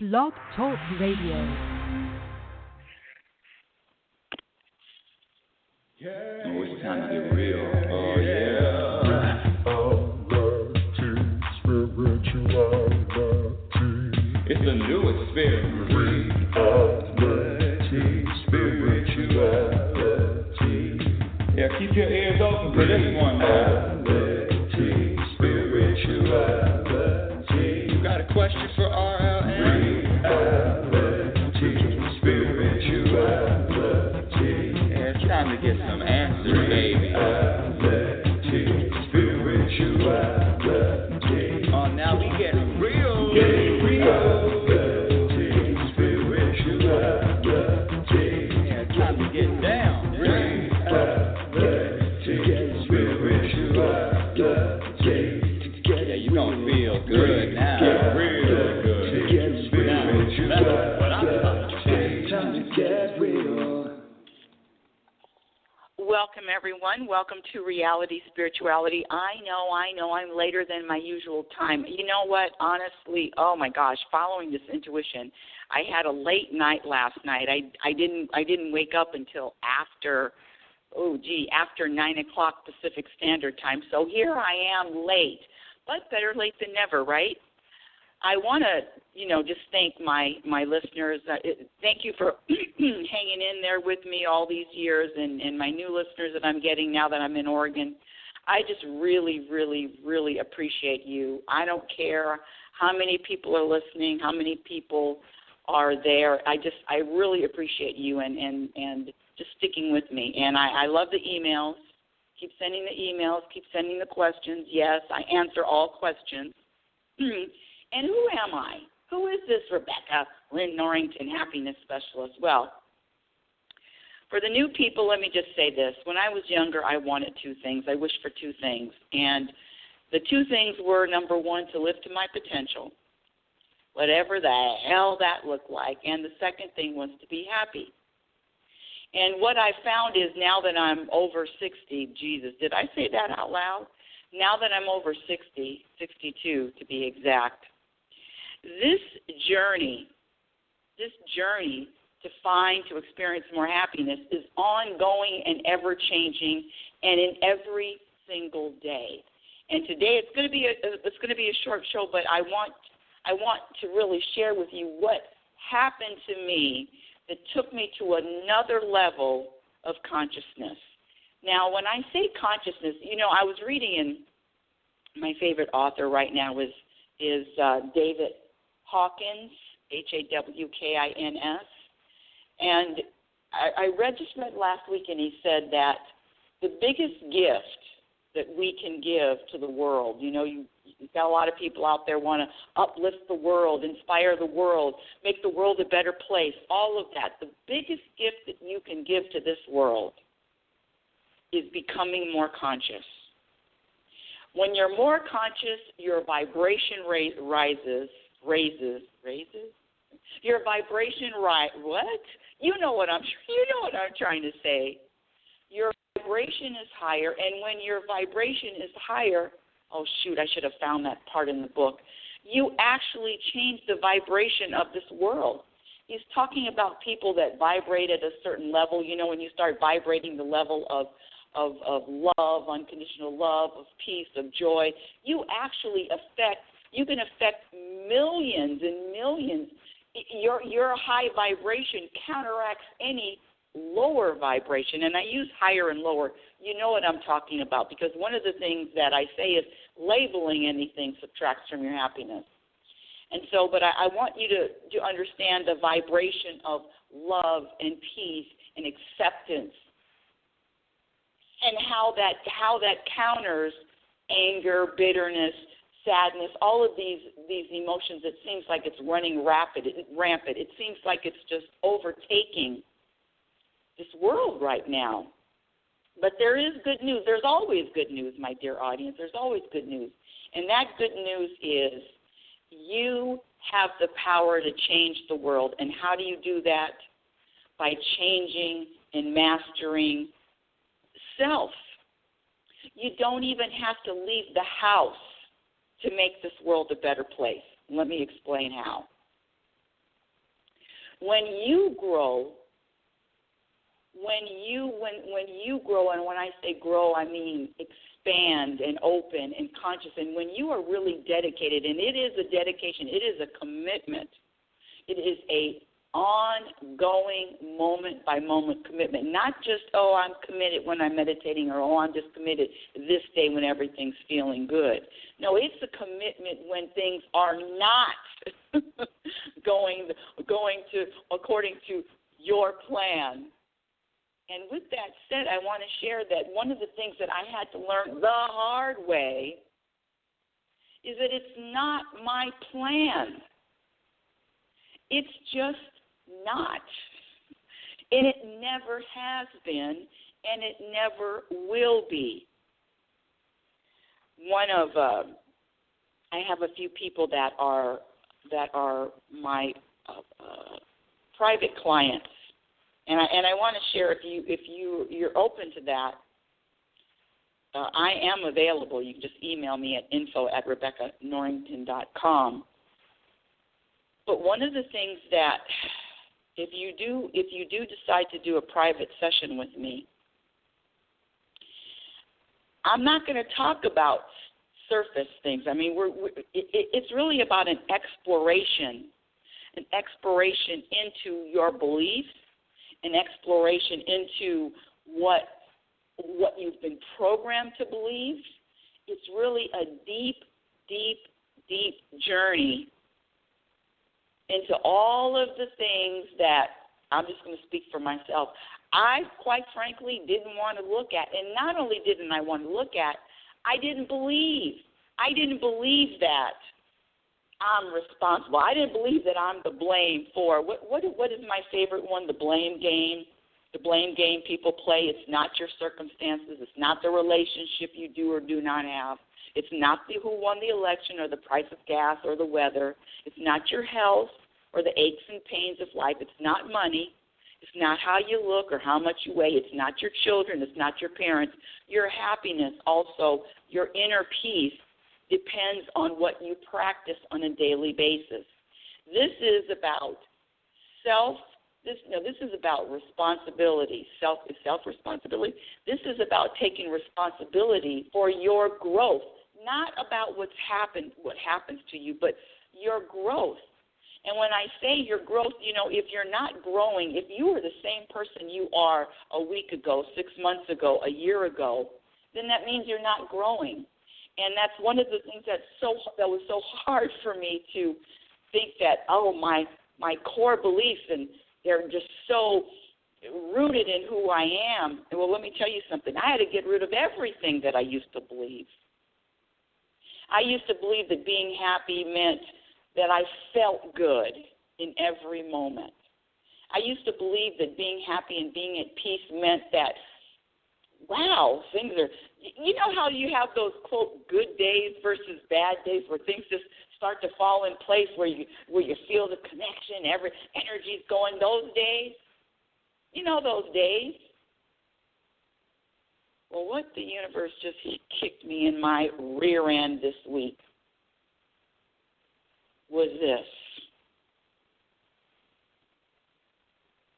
Blog Talk Radio. Oh, it's time to get real. Oh, yeah. It's a new experience. Reality, spirituality. Yeah, keep your ears open for this one. Reality, spirituality. You got a question for RLN? Reality, spirituality. Yeah, it's time to get some answers, baby. Reality, spirituality. Oh, now we get real. Reality, spirituality. Yeah, it's time to get down. Reality, spirituality. Yeah, you gonna feel good now. Real good. Spirituality. That's what I'm talking about. Time to get real. Welcome, everyone. Welcome to Reality Spirituality. I know I'm later than my usual time. You know what? Honestly, oh my gosh, following this intuition, I had a late night last night. I didn't wake up until after 9 o'clock Pacific Standard Time. So here I am late, but better late than never, right? I want to, just thank my listeners. Thank you for hanging in there with me all these years and my new listeners that I'm getting now that I'm in Oregon. I just really, really, really appreciate you. I don't care how many people are listening, how many people are there. I really appreciate you and just sticking with me. And I love the emails. Keep sending the emails. Keep sending the questions. Yes, I answer all questions. And who am I? Who is this Rebecca Lynn Norrington, happiness specialist? Well, for the new people, let me just say this. When I was younger, I wanted two things. I wished for two things. And the two things were, number one, to live to my potential, whatever the hell that looked like. And the second thing was to be happy. And what I found is now that I'm over 60, Jesus, did I say that out loud? Now that I'm over 60, 62 to be exact, this journey to experience more happiness is ongoing and ever-changing and in every single day. And today it's going to be a short show, but I want to really share with you what happened to me that took me to another level of consciousness. Now, when I say consciousness, I was reading, in my favorite author right now is David Hawkins, Hawkins, and I just read last week, and he said that the biggest gift that we can give to the world, you've got a lot of people out there want to uplift the world, inspire the world, make the world a better place, all of that. The biggest gift that you can give to this world is becoming more conscious. When you're more conscious, your vibration raises. Your vibration what? You know what I'm trying to say. Your vibration is higher, and when your vibration is higher, oh shoot, I should have found that part in the book. You actually change the vibration of this world. He's talking about people that vibrate at a certain level. When you start vibrating the level of love, unconditional love, of peace, of joy, you can affect millions and millions. Your high vibration counteracts any lower vibration, and I use higher and lower. You know what I'm talking about, because one of the things that I say is labeling anything subtracts from your happiness. And so, but I want you to understand the vibration of love and peace and acceptance, and how that counters anger, bitterness, sadness, all of these emotions. It seems like it's running rampant. It seems like it's just overtaking this world right now. But there is good news. There's always good news, my dear audience. There's always good news. And that good news is you have the power to change the world. And how do you do that? By changing and mastering self. You don't even have to leave the house to make this world a better place. Let me explain how. When you grow, and when I say grow, I mean expand and open and conscious, and when you are really dedicated, and it is a dedication, it is a commitment, it is a ongoing moment-by-moment commitment, not just, I'm committed when I'm meditating, or, I'm just committed this day when everything's feeling good. No, it's a commitment when things are not going to according to your plan. And with that said, I want to share that one of the things that I had to learn the hard way is that it's not my plan. It's just not. And it never has been, and it never will be. I have a few people that are my private clients, and I want to share if you're open to that. I am available. You can just email me at info@RebeccaNorrington.com. But one of the things that if you do decide to do a private session with me, I'm not going to talk about surface things. I mean, it's really about an exploration into your beliefs, an exploration into what you've been programmed to believe. It's really a deep, deep, deep journey into all of the things that, I'm just going to speak for myself, I quite frankly didn't want to look at. And not only didn't I want to look at, I didn't believe. I didn't believe that I'm responsible. I didn't believe that I'm the blame for, what is my favorite one, the blame game? The blame game people play. It's not your circumstances. It's not the relationship you do or do not have. It's not who won the election or the price of gas or the weather. It's not your health or the aches and pains of life. It's not money. It's not how you look or how much you weigh. It's not your children. It's not your parents. Your happiness, also, your inner peace, depends on what you practice on a daily basis. This is about this is about responsibility, self-responsibility. This is about taking responsibility for your growth, not about what happens to you, but your growth. And when I say your growth, if you're not growing, if you are the same person you are a week ago, 6 months ago, a year ago, then that means you're not growing. And that's one of the things that was so hard for me to think that, my core beliefs, and they're just so rooted in who I am. And well, let me tell you something. I had to get rid of everything that I used to believe. I used to believe that being happy meant that I felt good in every moment. I used to believe that being happy and being at peace meant that, wow, things are, you know how you have those, quote, good days versus bad days where things just start to fall in place, where you feel the connection, every energy's going, those days? You know those days? Well, what the universe just kicked me in my rear end this week was this.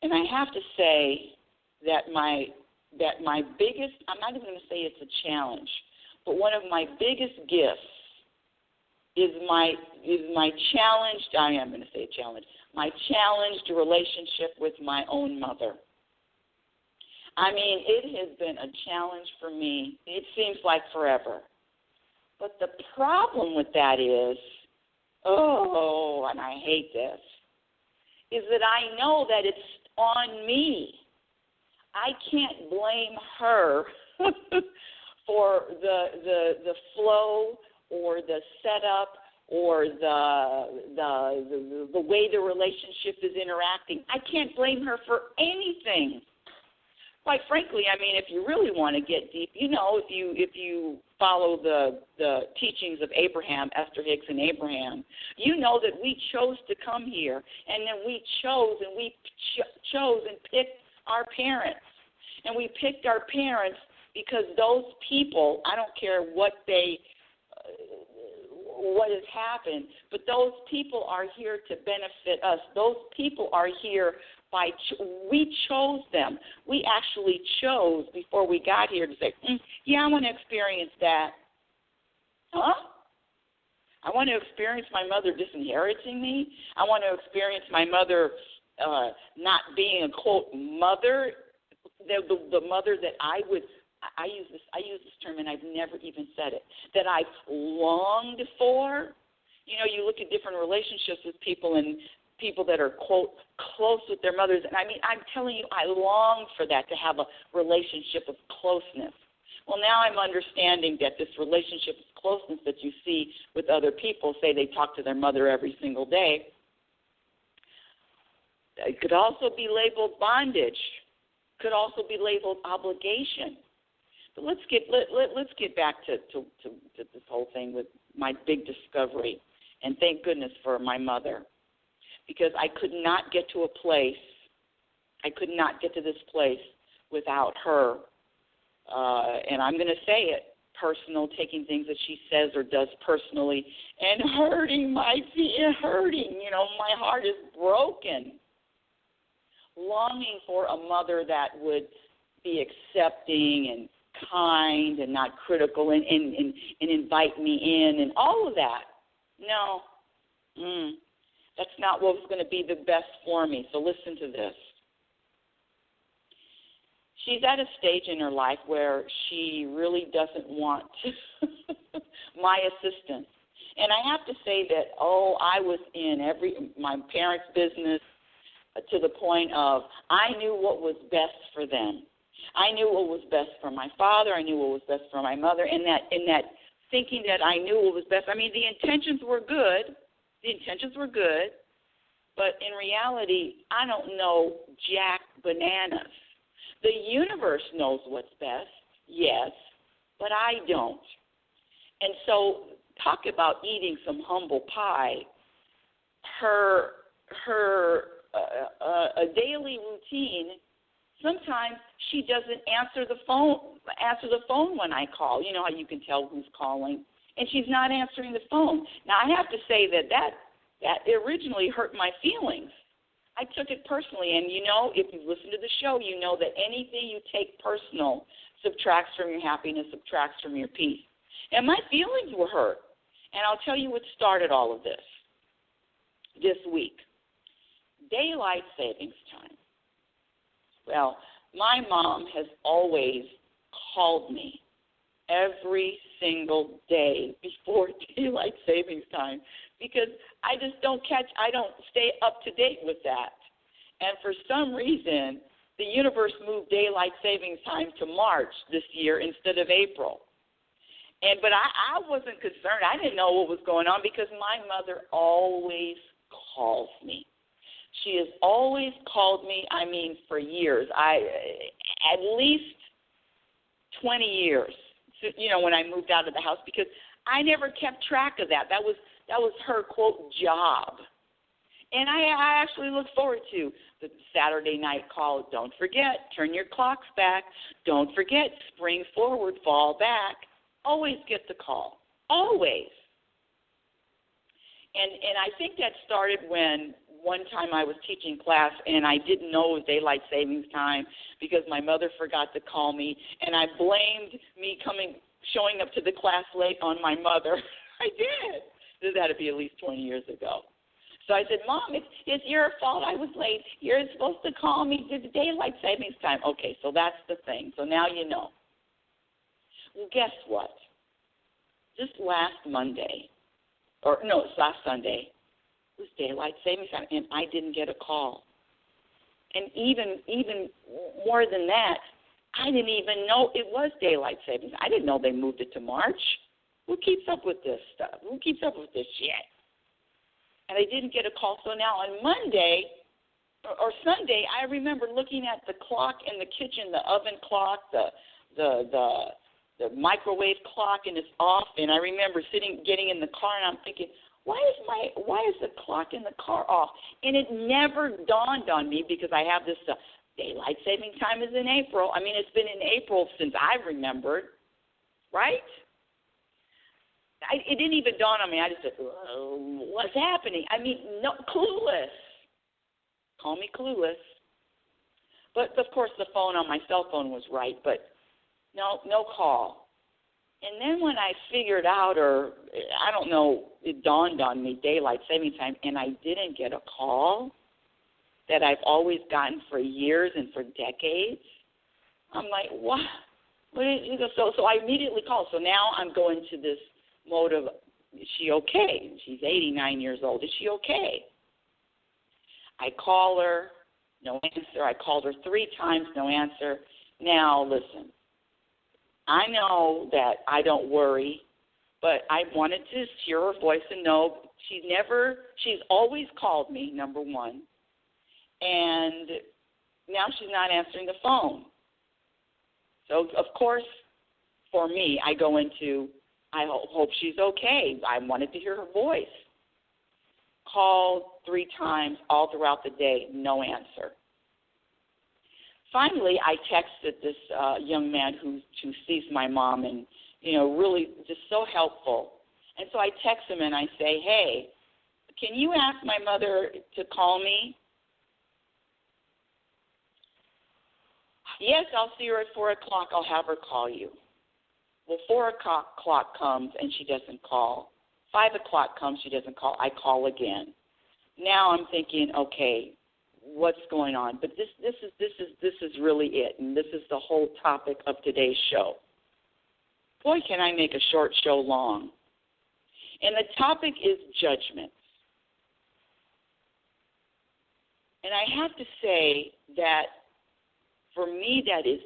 And I have to say that my biggest, I'm not even going to say it's a challenge, but one of my biggest gifts is my challenged, I am going to say challenge, my challenged relationship with my own mother. I mean, it has been a challenge for me. It seems like forever. But the problem with that is, and I hate this, is that I know that it's on me. I can't blame her for the flow or the setup or the way the relationship is interacting. I can't blame her for anything. Quite frankly, I mean, if you really want to get deep, if you follow the teachings of Abraham, Esther Hicks and Abraham, you know that we chose to come here, and then we chose and picked our parents. And we picked our parents because those people, I don't care what they what has happened, but those people are here to benefit us. Those people are here we chose them. We actually chose before we got here to say, yeah, I want to experience that. Huh? I want to experience my mother disinheriting me. I want to experience my mother not being a, quote, mother, the mother that I use this term, and I've never even said it, that I've longed for. You know, you look at different relationships with people and people that are, quote, close with their mothers. And, I mean, I'm telling you, I long for that, to have a relationship of closeness. Well, now I'm understanding that this relationship of closeness that you see with other people, say they talk to their mother every single day, it could also be labeled bondage, could also be labeled obligation. But let's get back to this whole thing with my big discovery, and thank goodness for my mother, because I could not get to this place without her. And I'm going to say it, personal, taking things that she says or does personally and hurting, you know, my heart is broken. Longing for a mother that would be accepting and kind and not critical and invite me in and all of that. No, that's not what was going to be the best for me. So listen to this. She's at a stage in her life where she really doesn't want my assistance. And I have to say that, I was in my parents' business to the point of I knew what was best for them. I knew what was best for my father. I knew what was best for my mother. In that thinking that I knew what was best, I mean, the intentions were good. But in reality, I don't know jack bananas. The universe knows what's best, yes, but I don't. And so talk about eating some humble pie. Her a daily routine, sometimes she doesn't answer the phone when I call. You know how you can tell who's calling, and she's not answering the phone. Now, I have to say that originally hurt my feelings. I took it personally, and you know, if you listen to the show, you know that anything you take personal subtracts from your happiness, subtracts from your peace. And my feelings were hurt. And I'll tell you what started all of this week. Daylight savings time. Well, my mom has always called me every single day before daylight savings time because I don't stay up to date with that. And for some reason, the universe moved daylight savings time to March this year instead of April. But I wasn't concerned. I didn't know what was going on because my mother always calls me. She has always called me, I mean, for years. At least 20 years, you know, when I moved out of the house, because I never kept track of that. That was her, quote, job. And I actually look forward to the Saturday night call. Don't forget, turn your clocks back. Don't forget, spring forward, fall back. Always get the call. Always. And I think that started when one time I was teaching class and I didn't know it was daylight savings time because my mother forgot to call me, and I blamed me showing up to the class late on my mother. I did. This had to be at least 20 years ago. So I said, Mom, it's your fault I was late. You're supposed to call me to the daylight savings time. Okay, so that's the thing. So now you know. Well, guess what? Just last Sunday, it was daylight savings time, and I didn't get a call. And even more than that, I didn't even know it was daylight savings. I didn't know they moved it to March. Who keeps up with this stuff? Who keeps up with this shit? And I didn't get a call. So now on Monday or Sunday, I remember looking at the clock in the kitchen, the oven clock, the microwave clock, and it's off. And I remember getting in the car, and I'm thinking, why is the clock in the car off? And it never dawned on me because I have this daylight saving time is in April. I mean, it's been in April since I remembered, right? it didn't even dawn on me. I just said, what's happening? I mean, no, clueless. Call me clueless. But, of course, the phone on my cell phone was right, but no call. And then when I figured out, or I don't know, it dawned on me, daylight saving time, and I didn't get a call that I've always gotten for years and for decades, I'm like, what? So I immediately called. So now I'm going to this mode of, is she okay? She's 89 years old. Is she okay? I call her, no answer. I called her 3 times, no answer. Now, listen, I know that I don't worry, but I wanted to hear her voice and know she's always called me, number one, and now she's not answering the phone. So, of course, for me, I go into, I hope she's okay. I wanted to hear her voice. Called 3 times all throughout the day, no answer. Finally, I texted this young man who sees my mom and, really just so helpful. And so I text him and I say, hey, can you ask my mother to call me? Yes, I'll see her at 4 o'clock. I'll have her call you. Well, 4 o'clock comes and she doesn't call. 5 o'clock comes, she doesn't call. I call again. Now I'm thinking, okay, what's going on? But this is really it, and this is the whole topic of today's show. Boy, can I make a short show long. And the topic is judgments. And I have to say that for me that is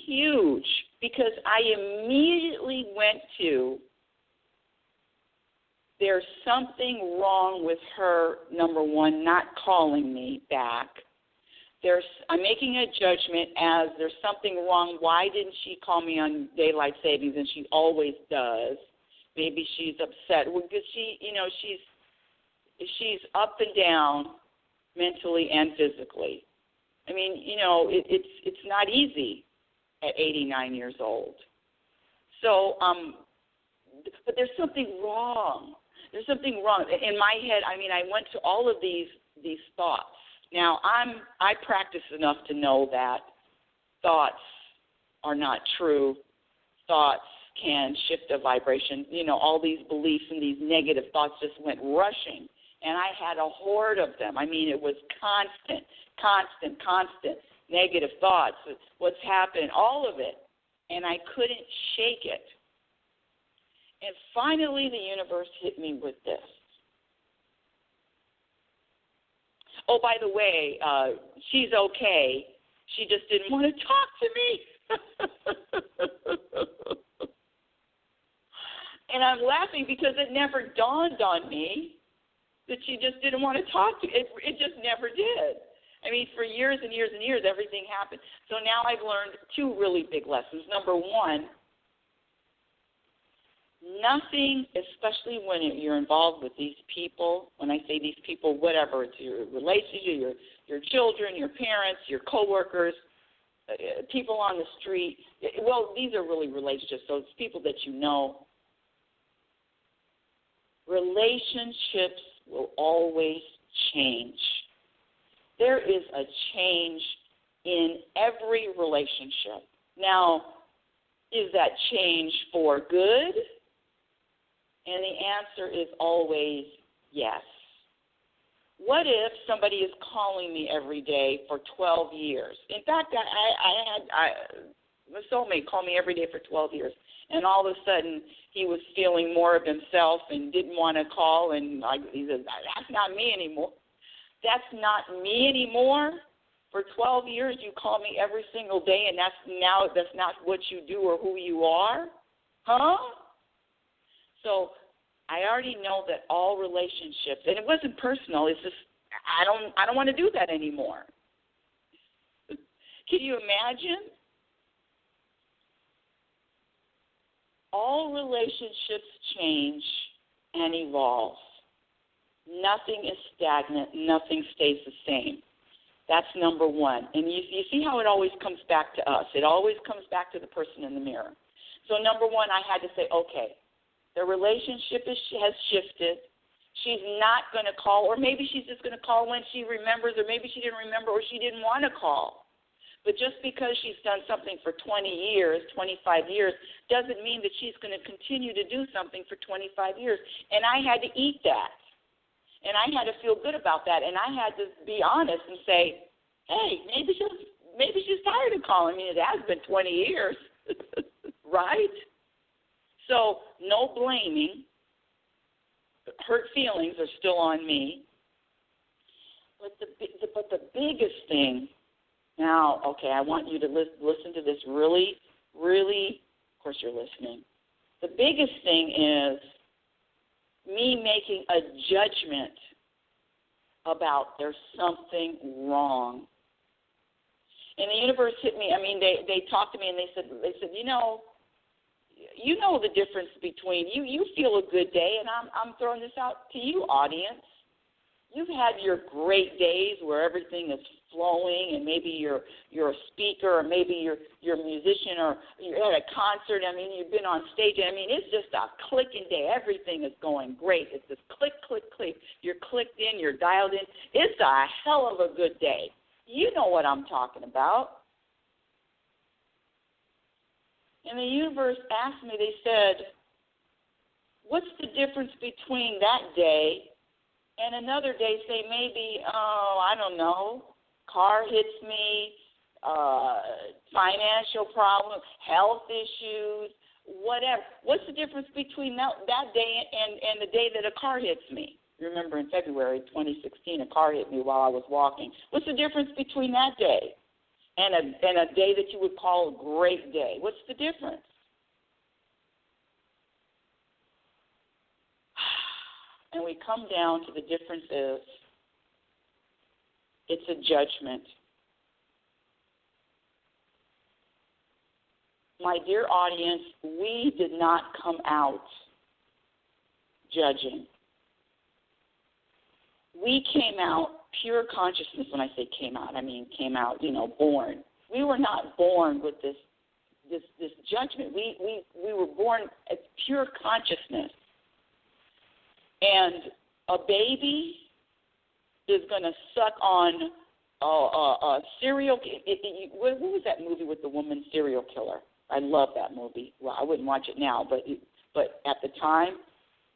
huge, because I immediately went to, there's something wrong with her, number one, not calling me back. I'm making a judgment as there's something wrong. Why didn't she call me on daylight savings? And she always does. Maybe she's upset. Well, because she's up and down mentally and physically. I mean, it's not easy at 89 years old. So, but there's something wrong. There's something wrong. In my head, I went to all of these thoughts. Now, I practice enough to know that thoughts are not true. Thoughts can shift a vibration. All these beliefs and these negative thoughts just went rushing. And I had a horde of them. It was constant negative thoughts. What's happened, all of it. And I couldn't shake it. And finally, the universe hit me with this. Oh, by the way, she's okay. She just didn't want to talk to me. And I'm laughing because it never dawned on me that she just didn't want to talk to me. It just never did. For years and years and years, everything happened. So now I've learned 2 really big lessons. Number one, nothing, especially when you're involved with these people, when I say these people, whatever, it's your relationship, your children, your parents, your coworkers, people on the street. Well, these are really relationships, so it's people that you know. Relationships will always change. There is a change in every relationship. Now, is that change for good? And the answer is always yes. What if somebody is calling me every day for 12 years? In fact, I had my soulmate call me every day for 12 years, and all of a sudden he was feeling more of himself and didn't want to call, and he says, that's not me anymore. That's not me anymore. For 12 years you call me every single day, and that's not what you do or who you are? Huh? So I already know that all relationships, and it wasn't personal, it's just I don't want to do that anymore. Can you imagine? All relationships change and evolve. Nothing is stagnant. Nothing stays the same. That's number one. And you see how it always comes back to us. It always comes back to the person in the mirror. So number one, I had to say, okay, The relationship has shifted. She's not going to call, or maybe she's just going to call when she remembers, or maybe she didn't remember, or she didn't want to call. But just because she's done something for 20 years, 25 years, doesn't mean that she's going to continue to do something for 25 years. And I had to eat that. And I had to feel good about that. And I had to be honest and say, hey, maybe she's tired of calling me. It has been 20 years, right? So no blaming. Hurt feelings are still on me. But the biggest thing, now, okay, I want you to listen to this really, really, of course you're listening. The biggest thing is me making a judgment about there's something wrong. And the universe hit me. I mean, they talked to me and they said, you know the difference between you feel a good day, and I'm throwing this out to you, audience. You've had your great days where everything is flowing, and maybe you're a speaker, or maybe you're a musician, or you're at a concert. I mean, you've been on stage. I mean, it's just a clicking day. Everything is going great. It's just click, click, click. You're clicked in. You're dialed in. It's a hell of a good day. You know what I'm talking about. And the universe asked me, they said, what's the difference between that day and another day, say maybe, I don't know, car hits me, financial problems, health issues, whatever. What's the difference between that day and the day that a car hits me? Remember in February 2016, a car hit me while I was walking. What's the difference between that day and a day that you would call a great day? What's the difference? And we come down to the difference is it's a judgment. My dear audience, we did not come out judging. We came out pure consciousness. When I say came out, I mean came out, born. We were not born with this judgment. We were born as pure consciousness. And a baby is going to suck on a serial. What was that movie with the woman serial killer? I love that movie. Well, I wouldn't watch it now, but at the time,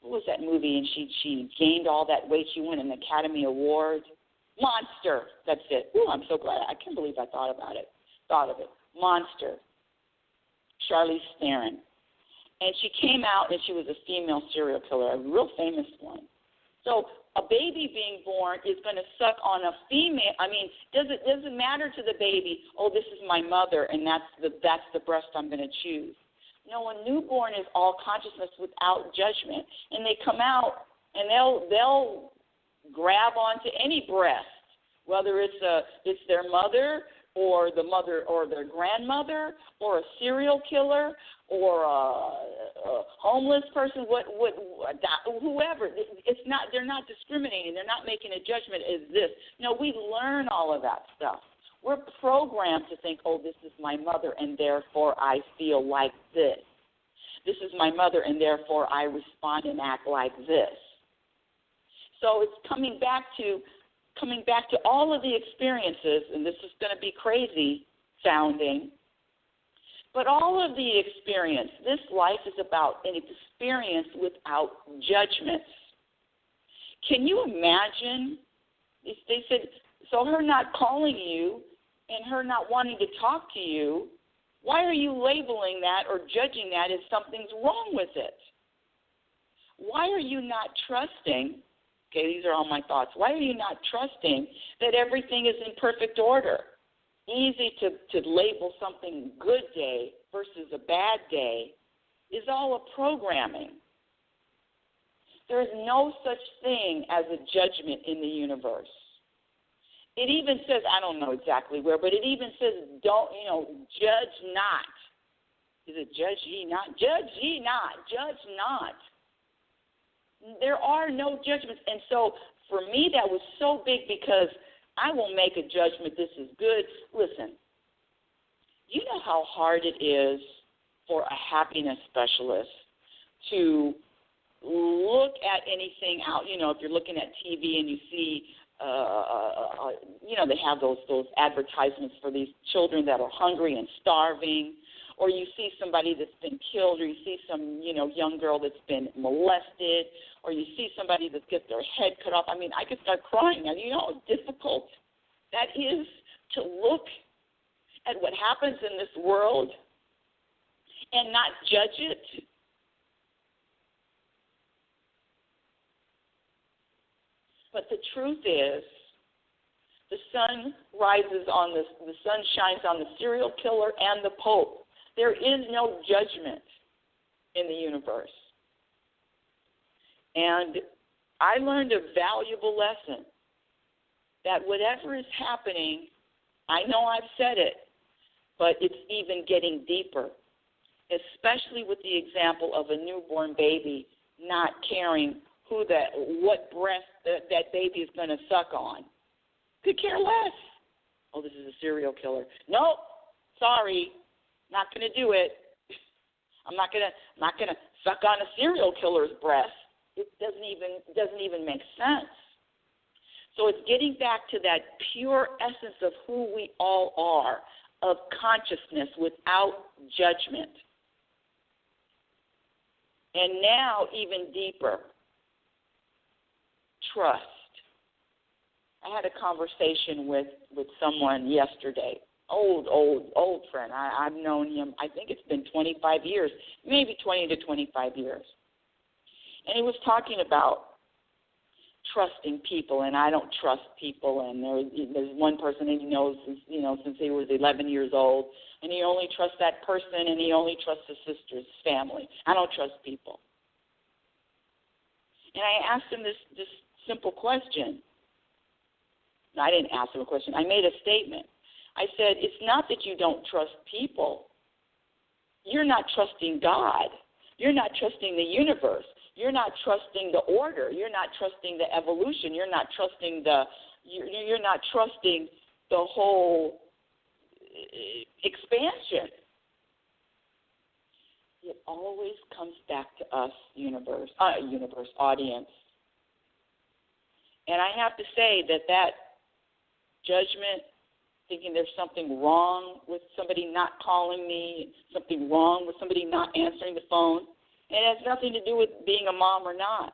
what was that movie? And she gained all that weight. She won an Academy Award. Monster. That's it. Ooh, I'm so glad. I can't believe I thought of it. Monster. Charlize Theron. And she came out, and she was a female serial killer, a real famous one. So a baby being born is going to suck on a female. I mean, does it matter to the baby, oh, this is my mother, and that's the breast I'm going to choose? No, a newborn is all consciousness without judgment. And they come out, and they'll grab onto any breast, whether it's their mother or the mother or their grandmother or a serial killer or a homeless person, whoever. It's not. They're not discriminating. They're not making a judgment as this. No, we learn all of that stuff. We're programmed to think, oh, this is my mother, and therefore I feel like this. This is my mother, and therefore I respond and act like this. So it's coming back to all of the experiences, and this is going to be crazy sounding, but all of the experience, this life is about an experience without judgments. Can you imagine? They said, so her not calling you and her not wanting to talk to you, why are you labeling that or judging that as something's wrong with it? Why are you not trusting? Okay, these are all my thoughts. Why are you not trusting that everything is in perfect order? Easy to label something good day versus a bad day is all a programming. There is no such thing as a judgment in the universe. It even says, I don't know exactly where, but it even says, judge not. Is it judge ye not? Judge ye not. Judge not. There are no judgments. And so for me, that was so big because I will make a judgment. This is good. Listen, you know how hard it is for a happiness specialist to look at anything out, if you're looking at TV and you see, they have those advertisements for these children that are hungry and starving, or you see somebody that's been killed, or you see some, young girl that's been molested, or you see somebody that gets their head cut off. I mean, I could start crying. And how difficult that is to look at what happens in this world and not judge it. But the truth is, the sun shines on the serial killer and the Pope. There is no judgment in the universe. And I learned a valuable lesson that whatever is happening, I know I've said it, but it's even getting deeper, especially with the example of a newborn baby not caring what breast that baby is going to suck on. Could care less. Oh, this is a serial killer. Nope, sorry, not going to do it. I'm not going to suck on a serial killer's breast. It doesn't even make sense. So it's getting back to that pure essence of who we all are, of consciousness without judgment. And now even deeper, trust. I had a conversation with someone yesterday, old friend. I've known him, I think it's been 25 years, maybe 20 to 25 years. And he was talking about trusting people, and I don't trust people, and there's one person that he knows since he was 11 years old, and he only trusts that person, and he only trusts his sister's family. I don't trust people. And I asked him this simple question. No, I didn't ask him a question. I made a statement. I said, it's not that you don't trust people. You're not trusting God. You're not trusting the universe. You're not trusting the order. You're not trusting the evolution. You're not trusting you're not trusting the whole expansion. It always comes back to us, audience. And I have to say that judgment, thinking there's something wrong with somebody not calling me, something wrong with somebody not answering the phone, and it has nothing to do with being a mom or not.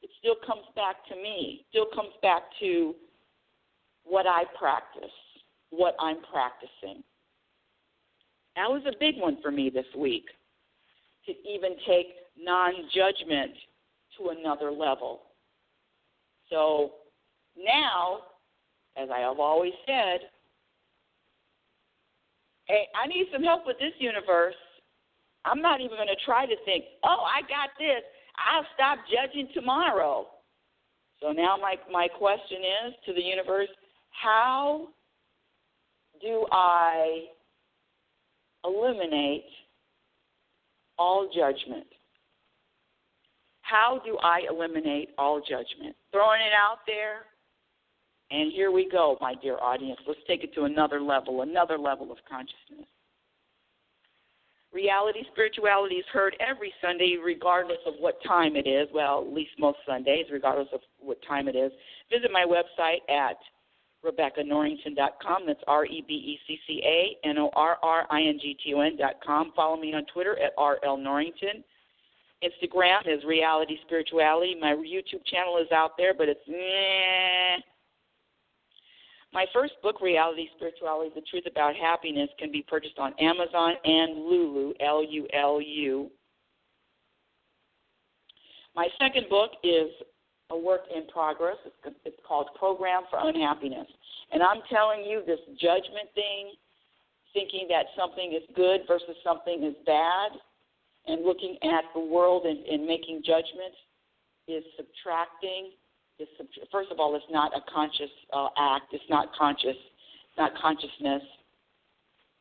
It still comes back to me, still comes back to what I practice, what I'm practicing. That was a big one for me this week, to even take non-judgment to another level. So now, as I have always said, hey, I need some help with this universe. I'm not even going to try to think, I got this. I'll stop judging tomorrow. So now my question is to the universe, how do I eliminate all judgment? How do I eliminate all judgment? Throwing it out there, and here we go, my dear audience. Let's take it to another level of consciousness. Reality Spirituality is heard every Sunday regardless of what time it is. Well, at least most Sundays, regardless of what time it is. Visit my website at RebeccaNorrington.com. That's RebeccaNorrington.com. Follow me on Twitter at RLNorrington. Instagram is Reality Spirituality. My YouTube channel is out there, but it's meh. My first book, Reality Spirituality, The Truth About Happiness, can be purchased on Amazon and Lulu, Lulu. My second book is a work in progress. It's called Program for Unhappiness. And I'm telling you, this judgment thing, thinking that something is good versus something is bad, and looking at the world and making judgments is subtracting. First of all, it's not a conscious act. It's not conscious. It's not consciousness.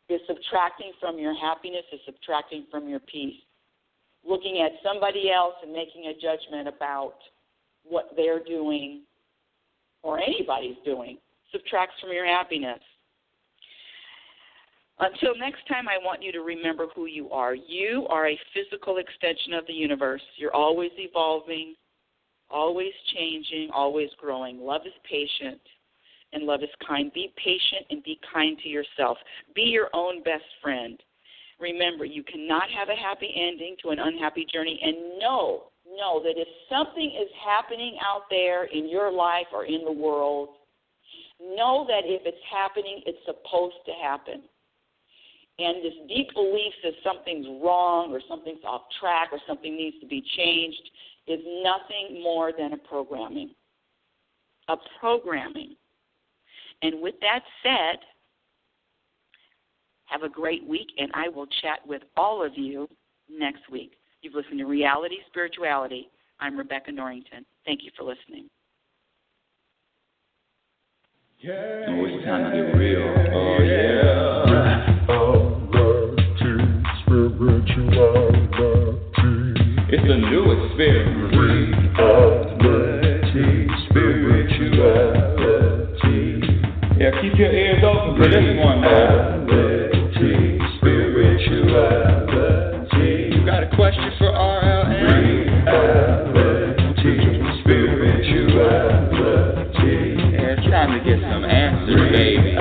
It's subtracting from your happiness. It's subtracting from your peace. Looking at somebody else and making a judgment about what they're doing or anybody's doing subtracts from your happiness. Until next time, I want you to remember who you are. You are a physical extension of the universe. You're always evolving, always changing, always growing. Love is patient, and love is kind. Be patient and be kind to yourself. Be your own best friend. Remember, you cannot have a happy ending to an unhappy journey, and know that if something is happening out there in your life or in the world, know that if it's happening, it's supposed to happen. And this deep belief that something's wrong or something's off track or something needs to be changed is nothing more than a programming. A programming. And with that said, have a great week, and I will chat with all of you next week. You've listened to Reality Spirituality. I'm Rebecca Norrington. Thank you for listening. Oh, it's time to get real. Oh, yeah. It's a new experience. Reality Spirituality. Yeah, keep your ears open for this one, man. Reality Spirituality. You got a question for RLN? Reality Spirituality. Yeah, it's time to get some answers, baby.